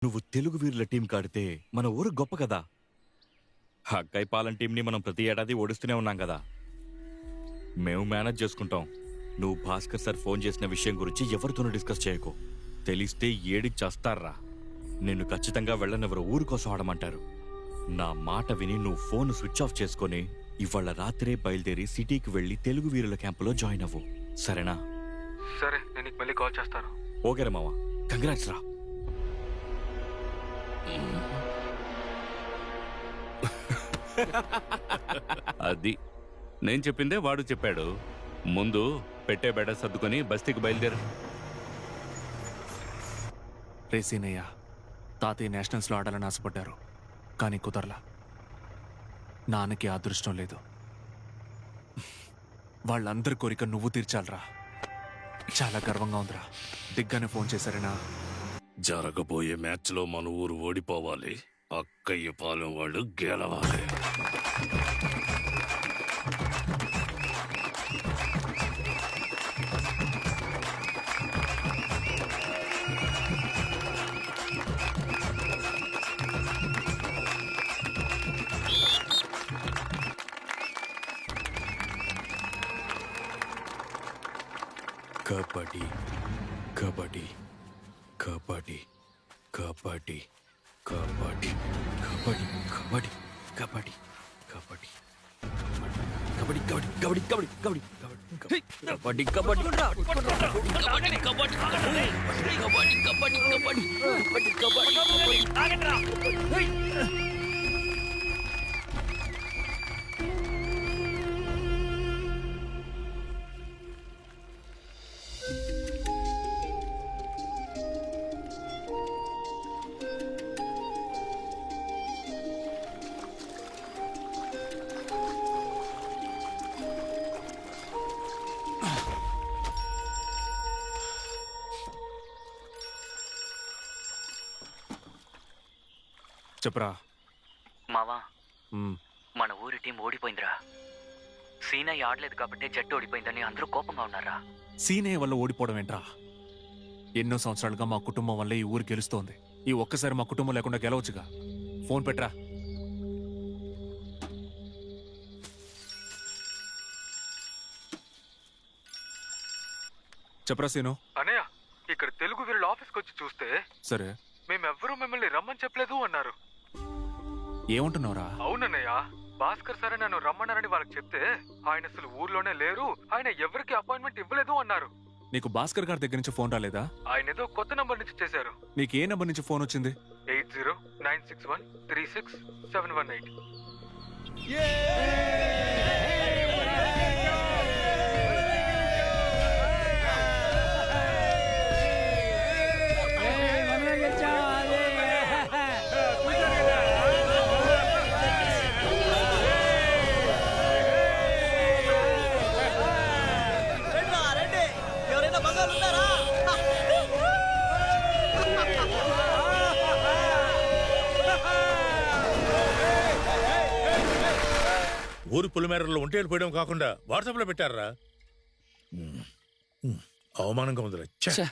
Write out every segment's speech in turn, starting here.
నువ్వు తెలుగు వీరుల టీం కాడితే మన ఊరు గొప్ప కదా. అక్కయ్య పాలెం టీంని మనం ప్రతి ఏడాది ఓడిస్తూనే ఉన్నాం కదా. మేము మేనేజ్ చేసుకుంటాం. నువ్వు భాస్కర్ సార్ ఫోన్ చేసిన విషయం గురించి ఎవరితోనూ డిస్కస్ చేయకు. తెలిస్తే ఏడికి చేస్తారా. నిన్ను ఖచ్చితంగా వెళ్ళనివ్వరు, ఊరు కోసం ఆడమంటారు. నా మాట విని నువ్వు ఫోన్ స్విచ్ ఆఫ్ చేసుకొని ఇవాళ రాత్రే బయలుదేరి సిటీకి వెళ్ళి తెలుగు వీరుల క్యాంపులో జాయిన్ అవ్వు, సరేనా? సరే, నేను మళ్ళీ కాల్ చేస్తాను. ఓకేరా మావా, కంగ్రాట్స్ రా. అది నేను చెప్పిందే వాడు చెప్పాడు. ముందు పెట్టే బెడ సర్దుకొని బస్తీకి బయలుదేరు. రేసీనయ్య, తాతయ్య నేషనల్స్లో ఆడాలని ఆశపడ్డారు, కానీ కుదరలా. నాన్నకి అదృష్టం లేదు. వాళ్ళందరి కోరిక నువ్వు తీర్చాలరా. చాలా గర్వంగా ఉందిరా. దిగ్గానే ఫోన్ చేశారేనా? జరగబోయే మ్యాచ్లో మన ఊరు ఓడిపోవాలి, అక్కయ్య పాలెం వాళ్ళు గెలవాలి. కబడ్డీ కబడ్డీ కబడ్డీ కబడ్డీ కబడ్డీ కబడ్డీ కబడ్డీ కబడ్డీ కబడ్డీ కబడ్డీ కబడ్డీ కబడ్డీ కబడ్డీ కబడ్డీ కబడ్డీ చెప్పరా. మావా, మ్, మన ఊరి టీం ఓడిపోయిందిరా. సీనయ్య ఆడలేదు కాబట్టి జట్టు ఓడిపోయిందని అందరూ కోపంగా ఉన్నారా. సీనయ్య వల్ల ఓడిపోవడం ఏంట్రా? ఎన్నో సంవత్సరాలుగా మా కుటుంబం వల్ల ఈ ఊరు గెలుస్తోంది. ఈ ఒక్కసారి మా కుటుంబం లేకుండా గెలవచ్చుగా. ఫోన్ పెట్టరా. చెప్పరా సీను. అనయ్య, ఇక్కడ తెలుగు వీరుల ఆఫీస్కి వచ్చి చూస్తే సరే, మేమెవ్వరూ మిమ్మల్ని రమ్మని చెప్పలేదు అన్నారు. ఏమంటున్నావురా? అవునన్నయ్య, భాస్కర్ సరే నన్ను రమ్మన్నారని వాళ్ళకి చెప్తే ఆయన అసలు ఊర్లోనే లేరు, ఆయన ఎవరికి అపాయింట్మెంట్ ఇవ్వలేదు అన్నారు. నీకు భాస్కర్ గారి దగ్గర నుంచి ఫోన్ రాలేదా? ఆయన ఏదో కొత్త నంబర్ నుంచి చేశారు. నీకు ఏ నంబర్ నుంచి ఫోన్ వచ్చింది? 8096136718. ఊరు పులిమేరలో ఒంటేలు పోయడం కాకుండా వాట్సాప్ లో పెట్టారా? అవమానంగా ఉందిరా. ఛ!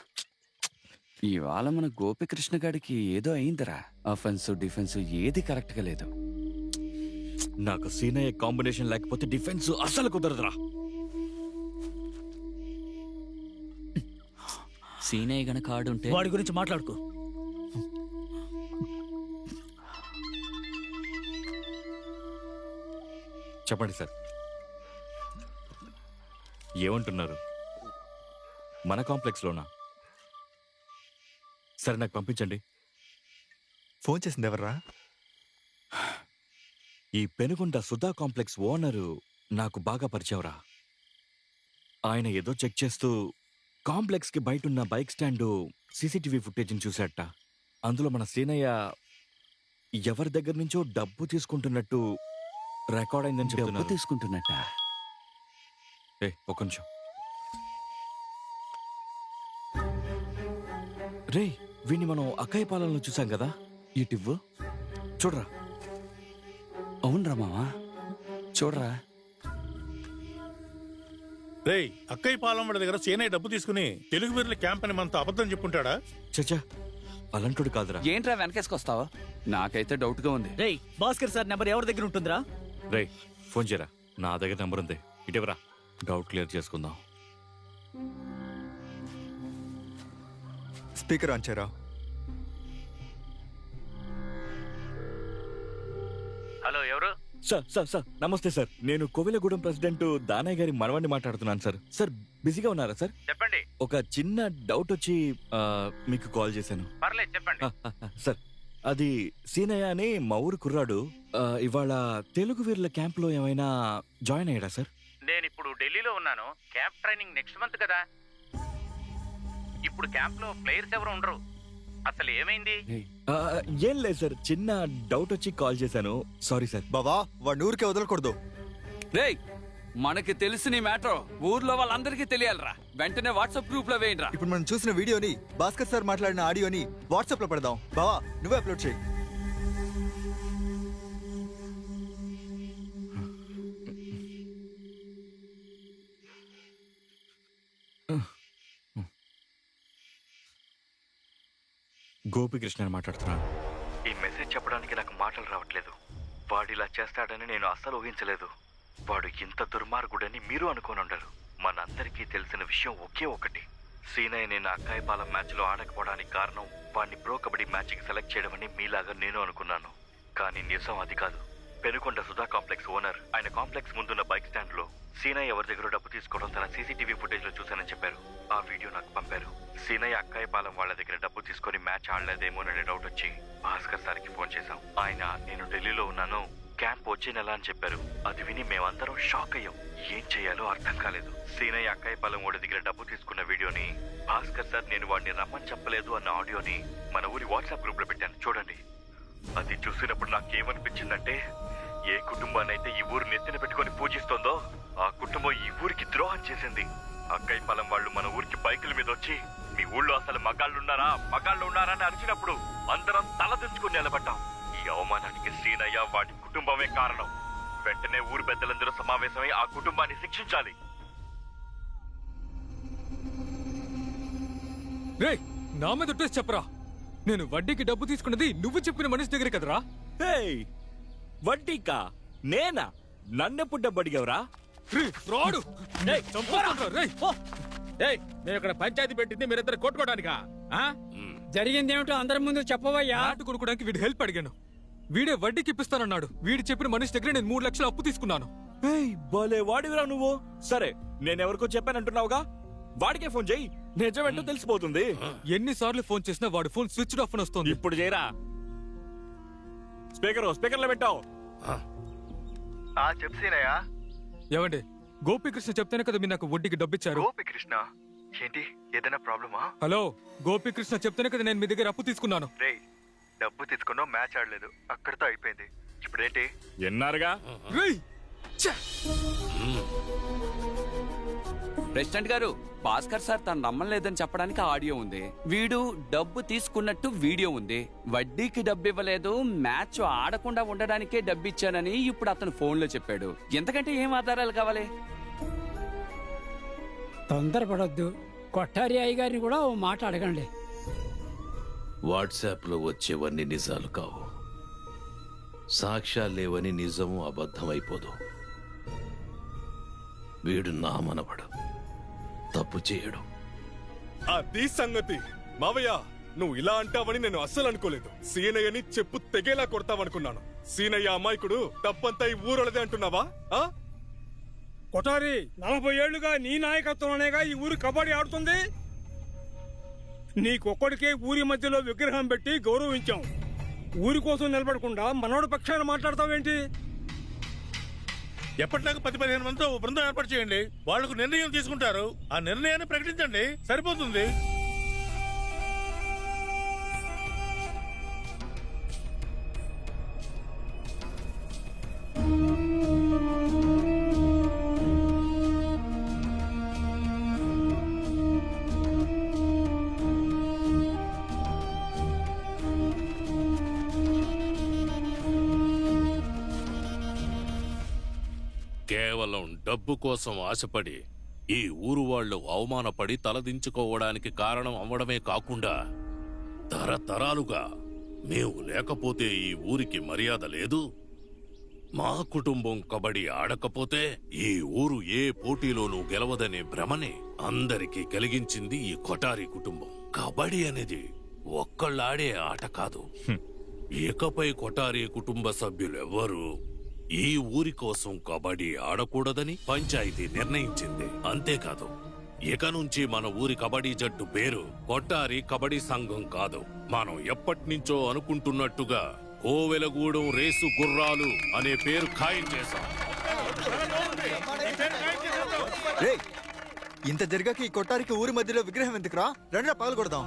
ఇవాళ మన గోపికృష్ణ గారికి ఏదో అయిందిరా. అఫెన్స్ డిఫెన్స్ ఏది కరెక్ట్ గా లేదు. నాకు సీనయ్య కాంబినేషన్ లేకపోతే డిఫెన్స్ అసలు కుదరదురా. సీనయ్య గనక ఆడుంటే వాడి గురించి మాట్లాడుకో. చెప్పండి సార్, ఏమంటున్నారు? మన కాంప్లెక్స్లోనా? సరే, నాకు పంపించండి. ఫోన్ చేసింది ఎవర్రా? ఈ పెనుగొండ సుధా కాంప్లెక్స్ ఓనరు నాకు బాగా పరిచయంరా. ఆయన ఏదో చెక్ చేస్తూ కాంప్లెక్స్కి బయటున్న బైక్ స్టాండు సీసీటీవీ ఫుటేజ్ని చూశాట. అందులో మన సీనయ్య ఎవరి దగ్గర నుంచో డబ్బు తీసుకుంటున్నట్టు రికార్డ్ అయిందని డబ్బు చెప్తున్నారు. తీసుకుంటున్నట్ట? ఒక్క నిమిషం. రే, వీణ్ణి మనం అక్కయ్య పాలనలో చూసాం కదా. ఇటివ్వు. చూడరా. అవునరా మావా, చూడరా. రేయ్, అక్కయ్య పాలెం వాడి దగ్గర సేనయ్య డబ్బు తీసుకుని తెలుగు వీరుల క్యాంప్ అని మనతో అబద్ధం చెప్పుంటాడా? చచ్చా, అలాంటోడు కాదురా. ఏంట్రా వెనకేసుకొస్తావు? నాకైతే డౌట్ గా ఉంది. రేయ్ భాస్కర్ సార్ నెంబర్ ఎవరి దగ్గర ఉంటుందిరా? రే ఫోన్ చేయరా, నా దగ్గర నెంబర్ ఉంది, ఇటీవరా డౌట్ క్లియర్ చేసుకుందాం. స్పీకర్ ఆన్ చేయరా. హలో, ఎవరు? సార్ నమస్తే సార్. నేను కోవిలగూడెం ప్రెసిడెంట్ దానయ్య గారి మనవాడిని మాట్లాడుతున్నాను సార్. సార్ బిజీగా ఉన్నారా సార్? చెప్పండి. ఒక చిన్న డౌట్ వచ్చి మీకు కాల్ చేశాను. పర్లేదు, చెప్పండి. సార్ అది సీనయ్య అని మా ఊరు కుర్రాడు ఇవాళ తెలుగు వీరుల క్యాంప్ లో ఏమైనా జాయిన్ అయ్యాడా సార్? నేను ఇప్పుడు ఢిల్లీలో ఉన్నాను. క్యాంప్ ట్రైనింగ్ నెక్స్ట్ మంత్ కదా. ఇప్పుడు క్యాంప్ లో ప్లేయర్స్ ఎవరు ఉండరు. అసలు ఏమైంది? ఏం లేదు సార్, చిన్న డౌట్ వచ్చి కాల్ చేశాను. Sorry sir. బావా వాడిని ఊరికే వదలకూడదు. రేయ్, మనకి తెలిసిన ఈ మ్యాటర్ ఊర్లో వాళ్ళందరికీ తెలియాలిరా. వెంటనే వాట్సాప్ గ్రూప్ లో వేయండిరా. ఇప్పుడు మనం చూసిన వీడియోని, భాస్కర్ సార్ మాట్లాడిన ఆడియోని వాట్సాప్ లో పెడదాం. బావా నువ్వే అప్లోడ్ చేయి. గోపికృష్ణ మాట్లాడుతున్నాను. ఈ మెసేజ్ చెప్పడానికి నాకు మాటలు రావట్లేదు. వాడు ఇలా చేస్తాడని నేను అస్సలు ఊహించలేదు. వాడు ఇంత దుర్మార్గుడని మీరు అనుకోని ఉండరు. మనందరికీ తెలిసిన విషయం ఒకే ఒకటి. సీనయ్య నేను అక్కాయపాలెం మ్యాచ్ లో ఆడకపోవడానికి కారణం వాడిని ప్రో కబడ్డీ మ్యాచ్ కి సెలెక్ట్ చేయడమని మీలాగా నేను అనుకున్నాను. కానీ నిజం అది కాదు. పెనుకొండ సుధా కాంప్లెక్స్ ఓనర్ ఆయన కాంప్లెక్స్ ముందున్న బైక్ స్టాండ్ లో సీనయ్య ఎవరి దగ్గర డబ్బు తీసుకోవడం తన సీసీటీవీ ఫుటేజ్ లో చూశానని చెప్పారు. ఆ వీడియో నాకు పంపారు. సీనయ్య అక్కాయపాలెం వాళ్ళ దగ్గర డబ్బు తీసుకొని మ్యాచ్ ఆడలేదేమోనని డౌట్ వచ్చి భాస్కర్ సార్కి ఫోన్ చేశాం. ఆయన నేను ఢిల్లీలో ఉన్నాను, క్యాంప్ వచ్చే నెల అని చెప్పారు. అది విని మేమందరం షాక్ అయ్యాం. ఏం చేయాలో అర్థం కాలేదు. సీనయ్య అక్కాయపాలెం వాడి దగ్గర డబ్బు తీసుకున్న వీడియోని, భాస్కర్ సార్ నేను వాడిని రమ్మని చెప్పలేదు అన్న ఆడియోని మన ఊరి వాట్సాప్ గ్రూప్ లో పెట్టాను, చూడండి. అది చూసినప్పుడు నాకేమనిపించిందంటే, ఏ కుటుంబాన్ని అయితే ఈ ఊరు నెత్తిన పెట్టుకొని పూజిస్తోందో ఆ కుటుంబం ఈ ఊరికి ద్రోహం చేసింది. అక్కాయపాలెం వాళ్ళు మన ఊరికి బైకుల మీద వచ్చి మీ ఊళ్ళో అసలు మగాళ్ళున్నారా అని అరిచినప్పుడు అందరం తలదించుకుని నిలబడ్డాం. ఈ అవమానానికి శ్రీనయ్య వాడి కుటుంబమే కారణం. వెంటనే ఊరు పెద్దలందరూ సమావేశమై ఆ కుటుంబాన్ని శిక్షించాలి. రేయ్ నా మీద ఒట్టేసి చెప్పరా, నేను వడ్డీకి డబ్బు తీసుకున్నది నువ్వు చెప్పిన మనిషి దగ్గర కదరా? వడ్డీకా? నేనా? నన్నెప్పుడు డబ్బు అడిగావురా? నేను ఇక్కడ పంచాయతీ పెట్టింది మీరిద్దరు కొట్టుకోవడానికా? జరిగింది ఏమిటో అందరి ముందు చెప్పవయ్యా. ఆట కొనుక్కోడానికి వీడి హెల్ప్ అడిగాను. వీడే వడ్డీకి ఇప్పిస్తానన్నాడు. వీడు చెప్పిన మనిషి దగ్గర నేను 3 లక్షలు అప్పు తీసుకున్నాను. భలే వాడివిరా నువ్వు. సరే నేనెవరికో చెప్పానంటున్నావుగా, వాడికే ఫోన్ చెయ్యి, నిజమేంటో తెలిసిపోతుంది. ఎన్నిసార్లు ఫోన్ చేసినా వాడి ఫోన్ స్విచ్ ఆఫ్ అని వస్తుంది. ఇప్పుడు చేయరా. స్పీకర్ లో పెట్టావు. చెప్తేనయ్యా. ఏమండి, గోపీకృష్ణ చెప్తేనే కదా మీరు నాకు వడ్డీకి డబ్బిచ్చారు. గోపీకృష్ణ ఏంటి, ఏదైనా ప్రాబ్లమా? హలో, గోపీకృష్ణ చెప్తేనే కదా నేను మీ దగ్గర అప్పు తీసుకున్నాను. రే డబ్బు తీసుకున్నావు, మ్యాచ్ ఆడలేదు, అక్కడితో అయిపోయింది. ఇప్పుడేంటి? ఎన్నారుగా. ప్రెసిడెంట్ గారు, భాస్కర్ సార్ తను నమ్మలేదని చెప్పడానికి ఆడియో ఉంది. వీడు డబ్బు తీసుకున్నట్టు వీడియో ఉంది. వడ్డీకి డబ్బు ఇవ్వలేదు, మ్యాచ్ ఆడకుండా ఉండడానికే డబ్బు ఇచ్చానని ఇప్పుడు అతను ఫోన్ లో చెప్పాడు. ఎంతకంటే ఏం ఆధారాలు కావాలి? తొందరపడొద్దు. కొట్టారి అయ్య గారిని కూడా ఓ మాట అడగండి. వాట్సాప్ లో వచ్చేవన్నీ నిజాలు కావు. సాక్ష్యాలు లేవని నిజము అబద్ధమైపోదు. వీడు నా మనవడు, తప్పు చేయడు. అది సంగతి. మావయ్య, నువ్వు ఇలా అంటావని నేను అస్సలు అనుకోలేదు. సీనయ్యని చెప్పు తెగేలా కొడతావనుకున్నాను. సీనయ్య అమాయకుడు, తప్పంతా ఈ ఊరోళ్ళదే అంటున్నావా? కొటారి 40 ఏళ్లుగా నీ నాయకత్వంలోనేగా ఈ ఊరు కబడ్డీ ఆడుతుంది. నీకొక్కడికే ఊరి మధ్యలో విగ్రహం పెట్టి గౌరవించాం. ఊరి కోసం నిలబడకుండా మనోడి పక్షాన మాట్లాడతావేంటి? ఎప్పటిలాగా 10-15 మందితో బృందం ఏర్పాటు చేయండి. వాళ్లకు నిర్ణయం తీసుకుంటారు. ఆ నిర్ణయాన్ని ప్రకటించండి, సరిపోతుంది. కేవలం డబ్బు కోసం ఆశపడి ఈ ఊరు వాళ్ళు అవమానపడి తలదించుకోవడానికి కారణం అవ్వడమే కాకుండా తరతరాలుగా మేము లేకపోతే ఈ ఊరికి మర్యాద లేదు. మా కుటుంబం కబడ్డీ ఆడకపోతే ఈ ఊరు ఏ పోటీలోనూ గెలవదనే భ్రమనే అందరికీ కలిగించింది ఈ కొఠారి కుటుంబం. కబడ్డీ అనేది ఒక్కళ్ళాడే ఆట కాదు. ఇకపై కొఠారి కుటుంబ సభ్యులెవ్వరూ ఈ ఊరి కోసం కబడ్డీ ఆడకూడదని పంచాయతీ నిర్ణయించింది. అంతేకాదు, ఇక నుంచి మన ఊరి కబడ్డీ జట్టు పేరు కొట్టారి కబడ్డీ సంఘం కాదు. మనం ఎప్పటినుంచో అనుకుంటున్నట్టుగా కోవెలగూడెం రేసు గుర్రాలు అనే పేరు ఖాయం చేశాం. రేయ్, ఇంత జరిగాక ఈ కొట్టారికి ఊరి మధ్యలో విగ్రహం ఎందుకురా? రండిరా పగలు కొడదాం.